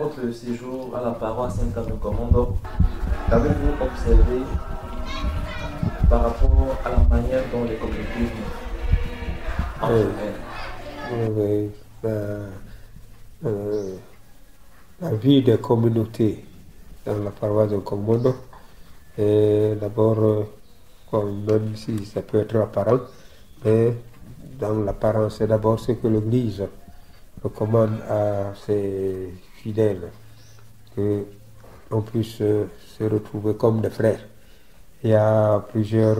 votre séjour à la paroisse Saint-Anne-de-Commodo, qu'avez-vous observé par rapport à la manière dont les communautés vivent entre elles? Oui, la vie des communautés dans la paroisse de Commodo est d'abord, même si ça peut être apparent, mais dans l'apparence, c'est d'abord ce que l'Église recommande à ses fidèles, qu'on puisse se retrouver comme des frères. Il y a plusieurs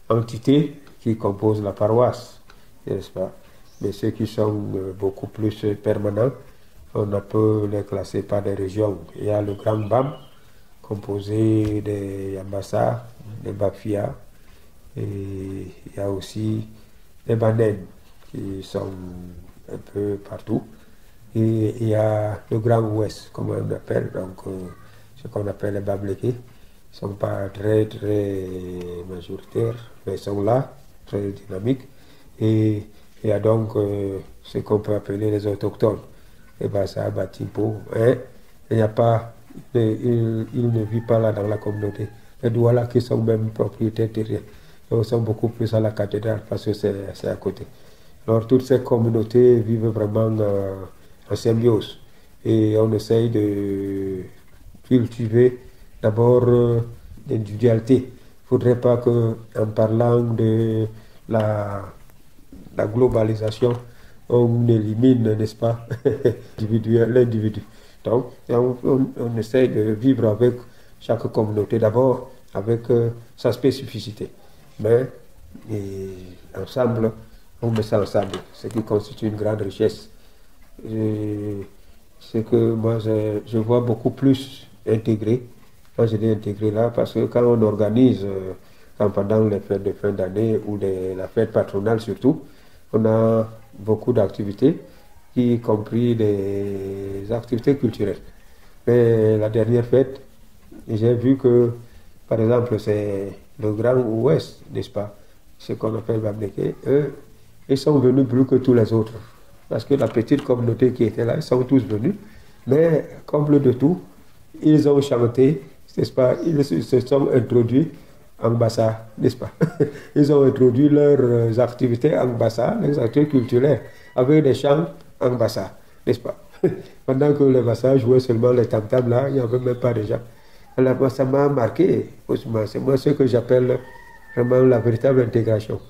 entités qui composent la paroisse, n'est-ce pas? Mais ceux qui sont beaucoup plus permanents, on peut les classer par des régions. Il y a le Grand BAM, composé des Yambassa, des Bafia, et il y a aussi les Banènes qui sont un peu partout. Et il y a le Grand Ouest, comme on appelle, donc ce qu'on appelle les Bablékés. Ils ne sont pas très majoritaires, mais ils sont là, très dynamiques. Et il y a donc ce qu'on peut appeler les autochtones, les Bassa, Batipo. Hein? Il n'y a pas, il ne vit pas là dans la communauté. Les Douala qui sont même propriétaires terriens, ils sont beaucoup plus à la cathédrale parce que c'est à côté. Alors toutes ces communautés vivent vraiment en symbiose et on essaye de cultiver d'abord l'individualité. Il ne faudrait pas qu'en parlant de la globalisation, on élimine, n'est-ce pas, l'individu. Donc, on essaye de vivre avec chaque communauté d'abord avec sa spécificité. Mais ensemble, on met ça ensemble, ce qui constitue une grande richesse. C'est que moi, je vois beaucoup plus intégré. Quand je dis intégré là, parce que quand on organise, quand pendant les fêtes de fin d'année ou la fête patronale surtout, on a beaucoup d'activités, y compris des activités culturelles. Mais la dernière fête, j'ai vu que, par exemple, c'est le Grand Ouest, n'est-ce pas, ce qu'on appelle Babléké, eux, ils sont venus plus que tous les autres. Parce que la petite communauté qui était là, ils sont tous venus. Mais, comble de tout, ils ont chanté, n'est-ce pas, ils se sont introduits en Bassa, n'est-ce pas? Ils ont introduit leurs activités en Bassa, les activités culturelles, avec des chants en Bassa, n'est-ce pas? Pendant que les Bassa jouaient seulement les tam-tams là, il n'y avait même pas de gens. Alors, ça m'a marqué, c'est moi ce que j'appelle vraiment la véritable intégration.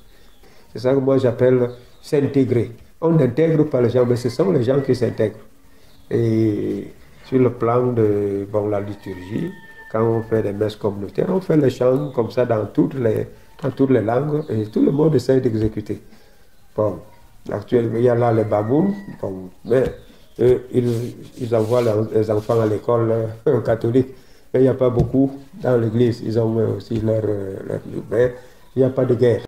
C'est ça que moi j'appelle s'intégrer. On n'intègre pas les gens, mais ce sont les gens qui s'intègrent. Et sur le plan de la liturgie, quand on fait des messes communautaires, on fait les chants comme ça dans toutes les langues et tout le monde essaie d'exécuter. Bon, actuellement, il y a là les Bamoun, mais ils envoient les enfants à l'école catholique. Mais il n'y a pas beaucoup dans l'église, ils ont aussi leur mais il n'y a pas de guerre.